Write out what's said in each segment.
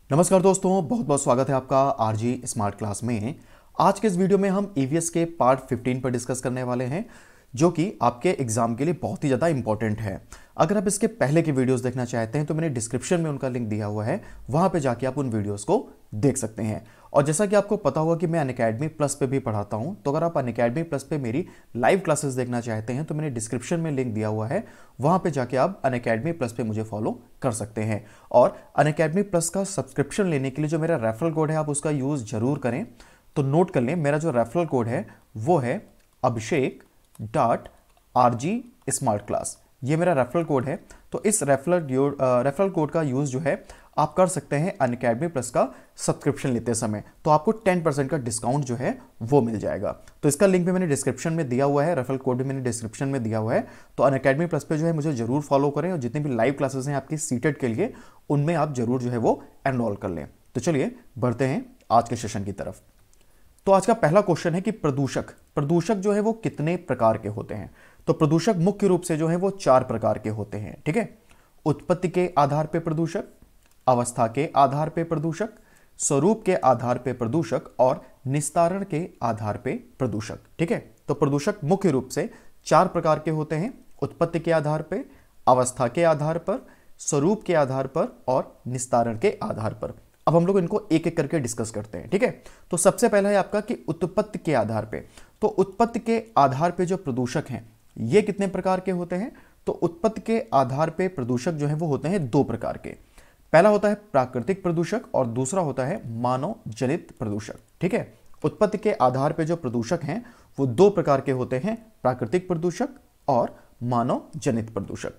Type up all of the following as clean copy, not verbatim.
नमस्कार दोस्तों, बहुत बहुत स्वागत है आपका आरजी स्मार्ट क्लास में। आज के इस वीडियो में हम ईवीएस के पार्ट 15 पर डिस्कस करने वाले हैं, जो कि आपके एग्जाम के लिए बहुत ही ज़्यादा इंपॉर्टेंट है। अगर आप इसके पहले की वीडियोस देखना चाहते हैं तो मैंने डिस्क्रिप्शन में उनका लिंक दिया हुआ है, वहाँ पे जाके आप उन वीडियोस को देख सकते हैं। और जैसा कि आपको पता होगा कि मैं अनअकैडमी प्लस पे भी पढ़ाता हूँ, तो अगर आप अनअकैडमी प्लस पे मेरी लाइव क्लासेस देखना चाहते हैं तो मैंने डिस्क्रिप्शन में लिंक दिया हुआ है, वहाँ पे जाके आप अनअकैडमी प्लस पे मुझे फॉलो कर सकते हैं। और अनअकैडमी प्लस का सब्सक्रिप्शन लेने के लिए जो मेरा रेफरल कोड है, आप उसका यूज़ जरूर करें। तो नोट कर लें, मेरा जो रेफरल कोड है वो है abhishek.rg स्मार्ट क्लास। ये मेरा रेफरल कोड है। तो इस रेफरल कोड का यूज़ जो है आप कर सकते हैं अनअकैडमी प्लस का सब्सक्रिप्शन लेते समय, तो आपको 10% का डिस्काउंट जो है वो मिल जाएगा। तो इसका लिंक भी मैंने डिस्क्रिप्शन में दिया हुआ है, रेफरल कोड भी मैंने डिस्क्रिप्शन में दिया हुआ है। तो अनअकैडमी प्लस पे जो है मुझे जरूर फॉलो करें, और जितनी भी लाइव क्लासेस हैं आपकी सीटेट के लिए, उनमें आप जरूर जो है वो एनरोल कर लें। तो चलिए बढ़ते हैं आज के सेशन की तरफ। तो आज का पहला क्वेश्चन है कि प्रदूषक जो है वो कितने प्रकार के होते हैं। तो प्रदूषक मुख्य रूप से जो है वो 4 प्रकार के होते हैं। ठीक है, उत्पत्ति के आधार पे प्रदूषक, अवस्था के आधार पे प्रदूषक, स्वरूप के आधार पे प्रदूषक और निस्तारण के आधार पे प्रदूषक। ठीक है, तो प्रदूषक मुख्य रूप से 4 प्रकार के होते हैं, उत्पत्ति के आधार पे, अवस्था के आधार पर, स्वरूप के आधार पर और निस्तारण के आधार पर। अब हम लोग इनको एक एक करके डिस्कस करते हैं। ठीक है, तो सबसे पहला है आपका कि उत्पत्ति के आधार पे। तो उत्पत्ति के आधार पे जो प्रदूषक हैं ये कितने प्रकार के होते हैं। तो उत्पत्ति के आधार पे प्रदूषक जो है वो होते हैं 2 प्रकार के। पहला होता है प्राकृतिक प्रदूषक और दूसरा होता है मानव जनित प्रदूषक। ठीक है, उत्पत्ति के आधार पे जो प्रदूषक हैं वो 2 प्रकार के होते हैं, प्राकृतिक प्रदूषक और मानव जनित प्रदूषक।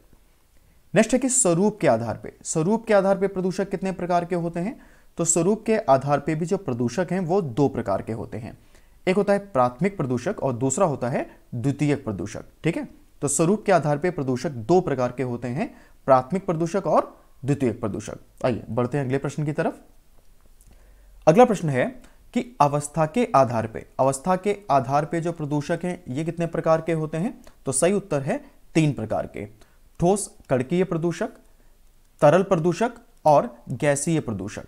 नेक्स्ट है कि स्वरूप के आधार पे। स्वरूप के आधार पे प्रदूषक कितने प्रकार के होते हैं। तो स्वरूप के आधार पे भी जो प्रदूषक हैं वो 2 प्रकार के होते हैं, एक होता है प्राथमिक प्रदूषक और दूसरा होता है द्वितीयक प्रदूषक। ठीक है, तो स्वरूप के आधार पे प्रदूषक 2 प्रकार के होते हैं, प्राथमिक प्रदूषक और द्वितीयक प्रदूषक। आइए बढ़ते हैं अगले प्रश्न की तरफ। अगला प्रश्न है कि अवस्था के आधार पे जो प्रदूषक हैं ये कितने प्रकार के होते हैं। तो सही उत्तर है 3 प्रकार के, ठोस कणकीय प्रदूषक, तरल प्रदूषक और गैसीय प्रदूषक।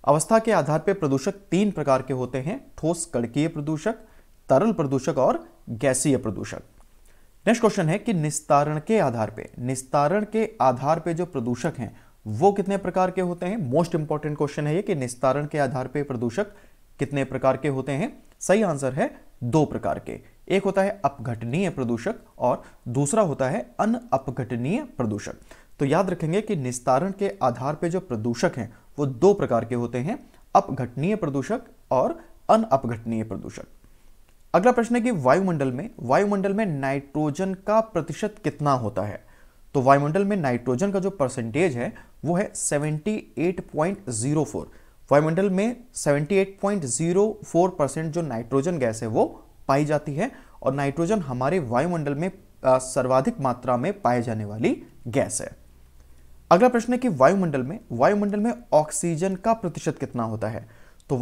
अवस्था के आधार पर प्रदूषक 3 प्रकार के होते हैं, ठोस कणकीय प्रदूषक, तरल प्रदूषक और गैसीय प्रदूषक। नेक्स्ट क्वेश्चन है कि निस्तारण के आधार पे जो प्रदूषक हैं वो कितने प्रकार के होते हैं। मोस्ट इंपॉर्टेंट क्वेश्चन है ये कि निस्तारण के आधार पे प्रदूषक कितने प्रकार के होते हैं। सही आंसर है 2 प्रकार के, एक होता है अपघटनीय प्रदूषक और दूसरा होता है अनअपघटनीय प्रदूषक। तो याद रखेंगे कि निस्तारण के आधार पे जो प्रदूषक हैं वो 2 प्रकार के होते हैं, अपघटनीय प्रदूषक और अनअपघटनीय प्रदूषक। अगला प्रश्न है कि वायुमंडल में नाइट्रोजन का प्रतिशत कितना होता है। तो वायुमंडल में नाइट्रोजन का जो परसेंटेज है वो है 78.04। वायुमंडल में 78.04% जो नाइट्रोजन गैस है वो पाई जाती है, और नाइट्रोजन हमारे वायुमंडल में सर्वाधिक मात्रा में पाए जाने वाली गैस है। अगला प्रश्न है कि वायुमंडल में ऑक्सीजन का प्रतिशत कितना होता है। तो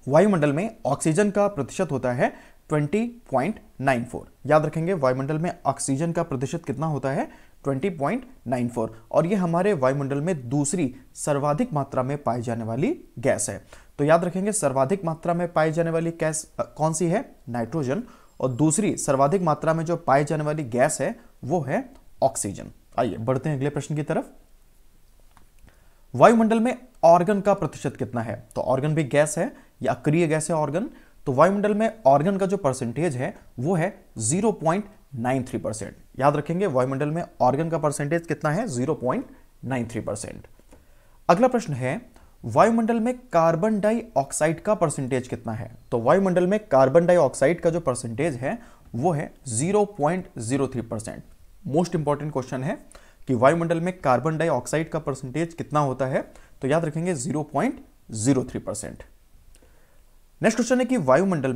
वायुमंडल में ऑक्सीजन का प्रतिशत होता है 20.94। याद रखेंगे वायुमंडल में ऑक्सीजन का प्रतिशत कितना होता है 20.94, और ये हमारे वायुमंडल में दूसरी सर्वाधिक मात्रा में पाई जाने वाली गैस है। तो याद रखेंगे सर्वाधिक मात्रा में पाई जाने वाली गैस कौन सी है, नाइट्रोजन, और दूसरी सर्वाधिक मात्रा में जो पाई जाने वाली गैस है वो है ऑक्सीजन। आइए बढ़ते हैं अगले प्रश्न की तरफ। वायुमंडल में ऑर्गन का प्रतिशत कितना है। तो ऑर्गन भी गैस है या अक्रिय गैस है ऑर्गन। तो वायुमंडल में ऑर्गन का जो परसेंटेज है वो है 0.93%। याद रखेंगे वायुमंडल में ऑर्गन का परसेंटेज कितना है, 0.93%। अगला प्रश्न है वायुमंडल में कार्बन डाइऑक्साइड का परसेंटेज कितना है। तो वायुमंडल में कार्बन डाइऑक्साइड का जो परसेंटेज है वो है 0.03%। मोस्ट इंपॉर्टेंट क्वेश्चन है कि वायुमंडल में कार्बन डाइऑक्साइड का परसेंटेज कितना होता है। तो याद रखेंगे 0.03%। नेक्स्ट क्वेश्चन है कि वायुमंडल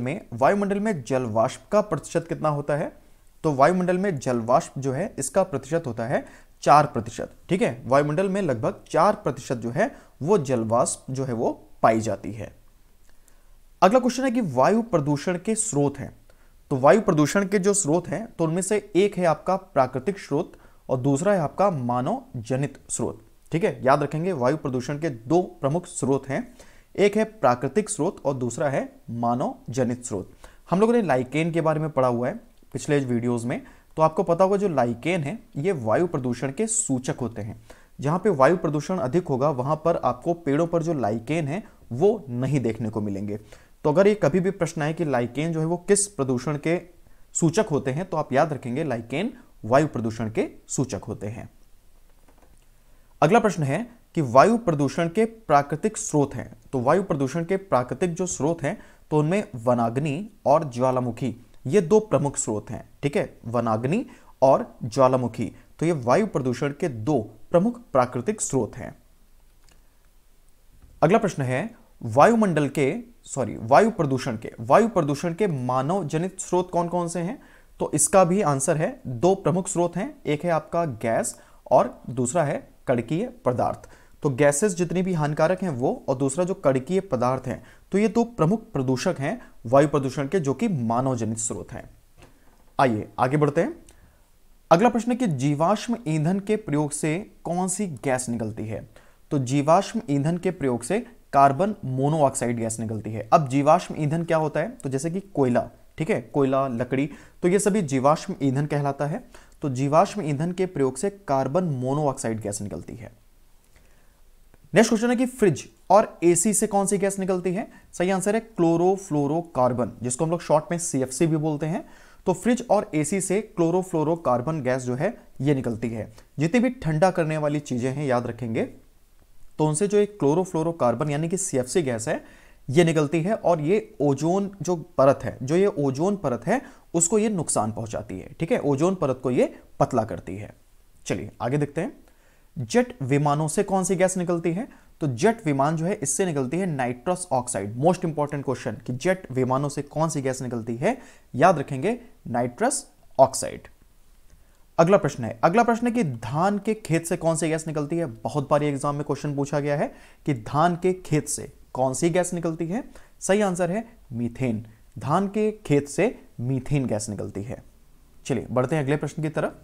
में जल वाष्प का प्रतिशत कितना होता है। तो वायुमंडल में जल वाष्प जो है इसका प्रतिशत होता है 4%। ठीक है, वायुमंडल में लगभग 4% जो है वो जल वाष्प जो है वो पाई जाती है। अगला क्वेश्चन है कि वायु प्रदूषण के स्रोत हैं। तो वायु प्रदूषण के जो स्रोत हैं तो उनमें से एक है आपका प्राकृतिक स्रोत और दूसरा है आपका मानव जनित स्रोत। ठीक है, याद रखेंगे वायु प्रदूषण के दो प्रमुख स्रोत हैं, एक है प्राकृतिक स्रोत और दूसरा है मानव जनित स्रोत। हम लोगों ने लाइकेन के बारे में पढ़ा हुआ है पिछले वीडियोस में, तो आपको पता होगा जो लाइकेन है ये वायु प्रदूषण के सूचक होते हैं। जहां पे वायु प्रदूषण अधिक होगा वहां पर आपको पेड़ों पर जो लाइकेन है वो नहीं देखने को मिलेंगे। तो अगर ये कभी भी प्रश्न आए कि लाइकेन जो है वो किस प्रदूषण के सूचक होते हैं, तो आप याद रखेंगे लाइकेन वायु प्रदूषण के सूचक होते हैं। अगला प्रश्न है कि वायु प्रदूषण के प्राकृतिक स्रोत हैं। तो वायु प्रदूषण के प्राकृतिक जो स्रोत हैं तो उनमें वनाग्नि और ज्वालामुखी ये दो प्रमुख स्रोत हैं। ठीक है, वनाग्नि और ज्वालामुखी, तो ये वायु प्रदूषण के दो प्रमुख प्राकृतिक स्रोत हैं। अगला प्रश्न है वायु प्रदूषण के मानव जनित स्रोत कौन कौन से हैं। तो इसका भी आंसर है दो प्रमुख स्रोत हैं, एक है आपका गैस और दूसरा है कणकीय पदार्थ। तो गैसेस जितनी भी हानिकारक हैं वो, और दूसरा जो कणकीय पदार्थ हैं, तो ये दो प्रमुख प्रदूषक हैं वायु प्रदूषण के जो कि मानव जनित स्रोत हैं। आइए आगे बढ़ते हैं। अगला प्रश्न है कि जीवाश्म ईंधन के प्रयोग से कौन सी गैस निकलती है। तो जीवाश्म ईंधन के प्रयोग से कार्बन मोनोऑक्साइड गैस निकलती है। अब जीवाश्म ईंधन क्या होता है, तो जैसे कि कोयला, ठीक है, कोयला, लकड़ी, तो ये सभी जीवाश्म ईंधन कहलाता है। तो जीवाश्म ईंधन के प्रयोग से कार्बन मोनोऑक्साइड गैस निकलती है। नेक्स्ट क्वेश्चन है कि फ्रिज और एसी से कौन सी गैस निकलती है। सही आंसर है क्लोरोफ्लोरोकार्बन, जिसको हम लोग शॉर्ट में सीएफसी भी बोलते हैं। तो फ्रिज और एसी से क्लोरोफ्लोरोकार्बन गैस जो है ये निकलती है। जितनी भी ठंडा करने वाली चीजें हैं याद रखेंगे, तो उनसे जो एक क्लोरोफ्लोरोकार्बन यानी कि सीएफसी गैस है ये निकलती है, और ये ओजोन जो परत है, जो ये ओजोन परत है उसको ये नुकसान पहुंचाती है। ठीक है, ओजोन परत को ये पतला करती है। चलिए आगे देखते हैं। जेट विमानों से कौन सी गैस निकलती है। तो जेट विमान जो है इससे निकलती है nitrous oxide. Most important question कि जेट विमानों से कौन सी गैस निकलती है, याद रखेंगे नाइट्रस ऑक्साइड। अगला प्रश्न है कि धान के खेत से कौन सी गैस निकलती है। बहुत बार एग्जाम में क्वेश्चन पूछा गया है कि धान के खेत से कौन सी गैस निकलती है। सही आंसर है मीथेन। धान के खेत से मीथेन गैस निकलती है। चलिए बढ़ते हैं अगले प्रश्न की तरफ।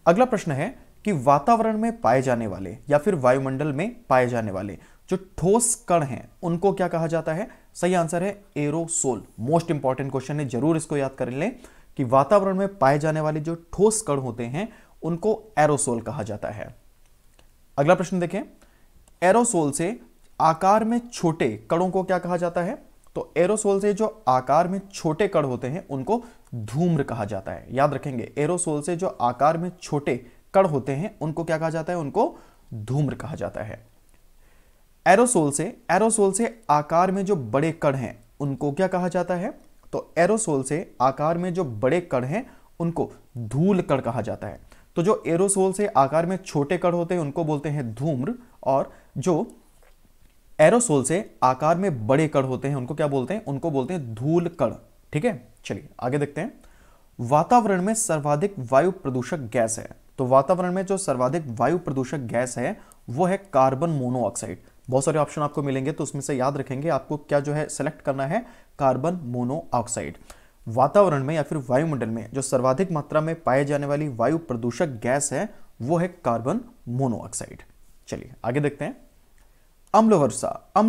अगला प्रश्न है कि वातावरण में पाए जाने वाले या फिर वायुमंडल में पाए जाने वाले जो ठोस कण हैं उनको क्या कहा जाता है। सही आंसर है एरोसोल। मोस्ट इंपॉर्टेंट क्वेश्चन है, जरूर इसको याद कर लें कि वातावरण में पाए जाने वाले जो ठोस कण होते हैं उनको एरोसोल कहा जाता है। अगला प्रश्न देखें। एरोसोल से आकार में छोटे कणों को क्या कहा जाता है। तो एरोसोल से जो आकार में छोटे कण होते हैं उनको धूम्र कहा जाता है। याद रखेंगे, एरोसोल से जो आकार में छोटे कण होते हैं उनको क्या कहा जाता है, उनको धूम्र कहा जाता है। एरोसोल से आकार में जो बड़े कण हैं उनको क्या कहा जाता है। तो एरोसोल से आकार में जो बड़े कण हैं उनको धूल कण कहा जाता है। तो जो एरोसोल से आकार में छोटे कण होते हैं उनको बोलते हैं धूम्र, और जो एरोसोल से आकार में बड़े कण होते हैं उनको क्या बोलते हैं, उनको बोलते हैं धूल कण। ठीक है, चलिए आगे देखते हैं। वातावरण में सर्वाधिक वायु प्रदूषक गैस है। तो वातावरण में जो सर्वाधिक वायु प्रदूषक गैस है वो है कार्बन मोनोऑक्साइड। बहुत सारे ऑप्शन आपको मिलेंगे तो उसमें से याद रखेंगे आपको क्या जो है सेलेक्ट करना है, कार्बन मोनोऑक्साइड। वातावरण में या फिर वायुमंडल में जो सर्वाधिक मात्रा में पाए जाने वाली वायु प्रदूषक गैस है वो है कार्बन मोनोऑक्साइड। चलिए आगे देखते हैं। अम्ल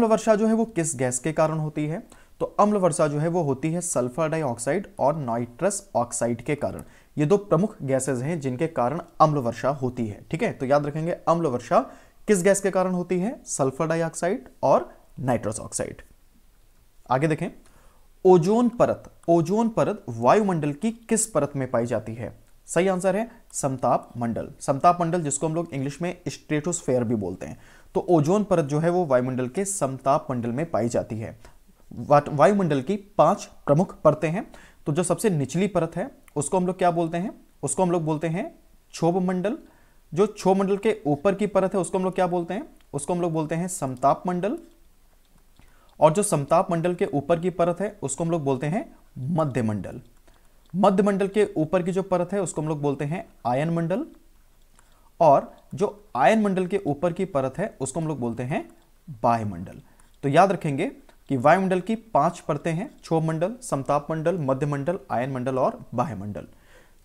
वर्षा जो है वो किस गैस के कारण होती है। तो अम्ल वर्षा जो है वो होती है सल्फर डाइऑक्साइड और नाइट्रस ऑक्साइड के कारण। ये दो प्रमुख गैसेज हैं जिनके कारण अम्ल वर्षा होती है। ठीक है, तो याद रखेंगे अम्ल वर्षा किस गैस के कारण होती है, सल्फर डाइऑक्साइड और नाइट्रस ऑक्साइड। आगे देखें। ओजोन परत वायुमंडल की किस परत में पाई जाती है। सही आंसर है समताप मंडल, जिसको हम लोग इंग्लिश में स्ट्रेटोस्फेयर भी बोलते हैं। तो ओजोन परत जो है वो वायुमंडल के समताप मंडल में पाई जाती है। वायुमंडल की 5 प्रमुख परतें हैं। तो जो सबसे निचली परत है उसको हम लोग क्या बोलते हैं, उसको हम लोग बोलते हैं क्षोभ मंडल। जो क्षोभ मंडल के ऊपर की परत है उसको हम लोग क्या बोलते हैं, उसको हम लोग बोलते हैं समताप मंडल। और जो समताप मंडल के ऊपर की परत है उसको हम लोग बोलते हैं मध्य मंडल। मध्य मंडल के ऊपर की जो परत है उसको हम लोग बोलते हैं आयन मंडल, और जो आयन मंडल के ऊपर की परत है उसको हम लोग बोलते हैं बाह्य मंडल। तो याद रखेंगे कि वायुमंडल की 5 परतें हैं, क्षोभ मंडल, समताप मंडल, मध्य मंडल, आयन मंडल और बाह्य मंडल।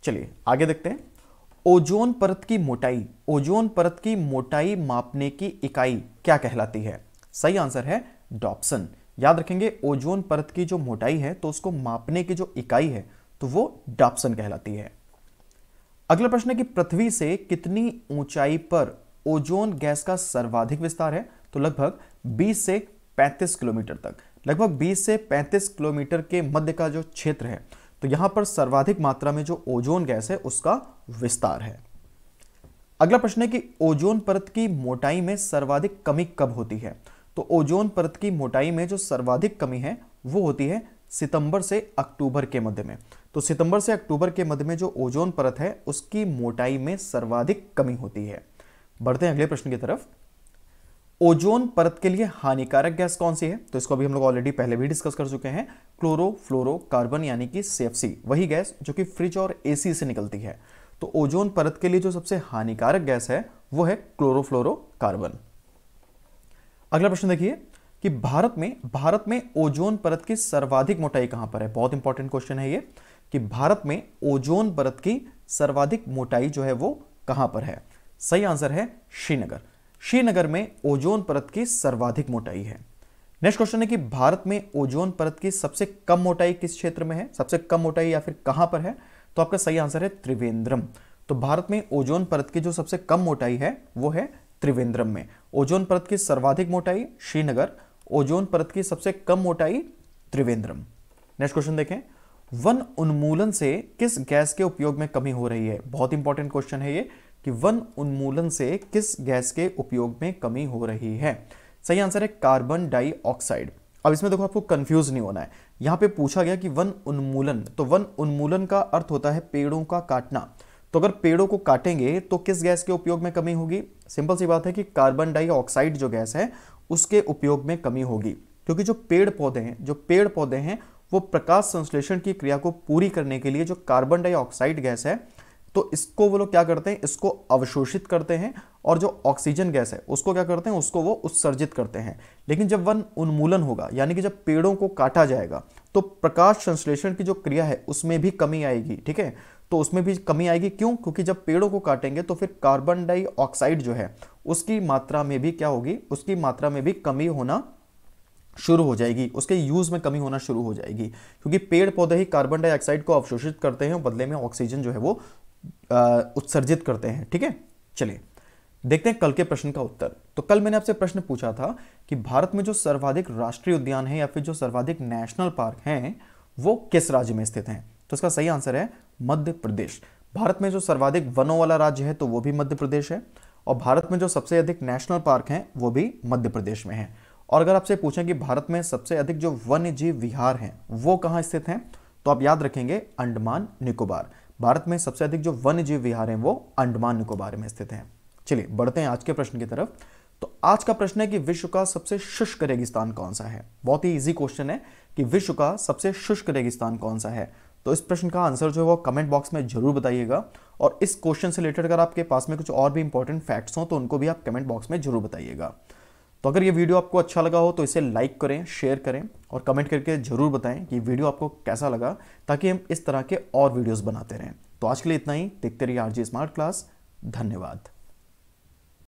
चलिए आगे देखते हैं। ओजोन परत की मोटाई, ओजोन परत की मोटाई मापने की इकाई क्या कहलाती है? सही आंसर है डॉप्सन। याद रखेंगे, ओजोन परत की जो मोटाई है तो उसको मापने की जो इकाई है तो वो डॉप्सन कहलाती है। अगला प्रश्न है कि पृथ्वी से कितनी ऊंचाई पर ओजोन गैस का सर्वाधिक विस्तार है? तो लगभग 20 से 35 किलोमीटर तक। लगभग 20 से 35 किलोमीटर के मध्य का जो क्षेत्र है तो यहां पर सर्वाधिक मात्रा में जो ओजोन गैस है उसका विस्तार है। अगला प्रश्न है कि ओजोन परत की मोटाई में सर्वाधिक कमी कब होती है? तो ओजोन परत की मोटाई में जो सर्वाधिक कमी है वो होती है सितंबर से अक्टूबर के मध्य में। तो सितंबर से अक्टूबर के मध्य में जो ओजोन परत है उसकी मोटाई में सर्वाधिक कमी होती है। बढ़ते हैं अगले प्रश्न की तरफ। ओजोन परत के लिए हानिकारक गैस कौन सी है? तो इसको अभी हम लोग ऑलरेडी पहले भी डिस्कस कर चुके हैं, क्लोरोफ्लोरोकार्बन यानी कि CFC, वही गैस जो कि फ्रिज और AC से निकलती है। तो ओजोन परत के लिए जो सबसे हानिकारक गैस है वो है क्लोरोफ्लोरोकार्बन। अगला प्रश्न देखिए कि भारत में ओजोन परत की सर्वाधिक मोटाई कहां पर है? बहुत इंपॉर्टेंट क्वेश्चन है ये कि भारत में ओजोन परत की सर्वाधिक मोटाई जो है वो कहां पर है? सही आंसर है श्रीनगर। श्रीनगर में ओजोन परत की सर्वाधिक मोटाई है। नेक्स्ट क्वेश्चन है कि भारत में ओजोन परत की सबसे कम मोटाई किस क्षेत्र में है? सबसे कम मोटाई या फिर कहां पर है? तो आपका सही आंसर है त्रिवेंद्रम। तो भारत में ओजोन परत की जो सबसे कम मोटाई है वो है त्रिवेंद्रम में। ओजोन परत की सर्वाधिक मोटाई श्रीनगर, ओजोन परत की सबसे कम मोटाई त्रिवेंद्रम। नेक्स्ट क्वेश्चन देखें, वन उन्मूलन से किस गैस के उपयोग में कमी हो रही है? बहुत इंपॉर्टेंट क्वेश्चन है ये कि वन उन्मूलन से किस गैस के उपयोग में कमी हो रही है? सही आंसर है कार्बन डाइऑक्साइड। अब इसमें देखो आपको कंफ्यूज नहीं होना है, यहां पे पूछा गया कि वन उन्मूलन, तो वन उन्मूलन का अर्थ होता है पेड़ों का काटना। तो अगर पेड़ों को काटेंगे तो किस गैस के उपयोग में कमी होगी? सिंपल सी बात है कि कार्बन डाइऑक्साइड जो गैस है उसके उपयोग में कमी होगी, क्योंकि जो पेड़ पौधे हैं वो प्रकाश संश्लेषण की क्रिया को पूरी करने के लिए जो कार्बन डाइऑक्साइड गैस है तो इसको वो लोग क्या करते हैं, इसको अवशोषित करते हैं, और जो ऑक्सीजन गैस है उसको क्या करते हैं, उसको वो उत्सर्जित करते हैं। लेकिन जब वन उन्मूलन होगा यानी कि जब पेड़ों को काटा जाएगा तो प्रकाश संश्लेषण की जो क्रिया है उसमें भी कमी आएगी। ठीक है, तो उसमें भी कमी आएगी। क्यों? क्योंकि जब पेड़ों को काटेंगे तो फिर कार्बन डाइऑक्साइड जो है उसकी मात्रा में भी क्या होगी, उसकी मात्रा में भी कमी होना शुरू हो जाएगी, उसके यूज में कमी होना शुरू हो जाएगी, क्योंकि पेड़ पौधे ही कार्बन डाइऑक्साइड को अवशोषित करते हैं, बदले में ऑक्सीजन जो है वो उत्सर्जित करते हैं। ठीक है, चलिए देखते हैं कल के प्रश्न का उत्तर। तो कल मैंने आपसे प्रश्न पूछा था कि भारत में जो सर्वाधिक राष्ट्रीय उद्यान है या फिर जो सर्वाधिक नेशनल पार्क हैं वो किस राज्य में स्थित हैं? तो इसका सही आंसर है मध्य प्रदेश। भारत में जो सर्वाधिक वनों वाला राज्य है तो वो भी मध्य प्रदेश है, और भारत में जो सबसे अधिक नेशनल पार्क हैं वो भी मध्य प्रदेश में है। और अगर आपसे पूछें कि भारत में सबसे अधिक जो वन्य जीव विहार हैं वो कहाँ स्थित हैं, तो आप याद रखेंगे अंडमान निकोबार। भारत में सबसे अधिक जो वन्य जीव विहार हैं वो अंडमान निकोबार में स्थित हैं। चलिए बढ़ते हैं आज के प्रश्न की तरफ। तो आज का प्रश्न है कि विश्व का सबसे शुष्क रेगिस्तान कौन सा है? बहुत ही इजी क्वेश्चन है कि विश्व का सबसे शुष्क रेगिस्तान कौन सा है। तो इस प्रश्न का आंसर जो है वो कमेंट बॉक्स में जरूर बताइएगा, और इस क्वेश्चन से रिलेटेड अगर आपके पास में कुछ और भी इंपॉर्टेंट फैक्ट्स हो तो उनको भी आप कमेंट बॉक्स में जरूर बताइएगा। तो अगर ये वीडियो आपको अच्छा लगा हो तो इसे लाइक करें, शेयर करें और कमेंट करके जरूर बताएं कि वीडियो आपको कैसा लगा, ताकि हम इस तरह के और वीडियोस बनाते रहें। तो आज के लिए इतना ही। देखते रहिए RJ स्मार्ट क्लास। धन्यवाद।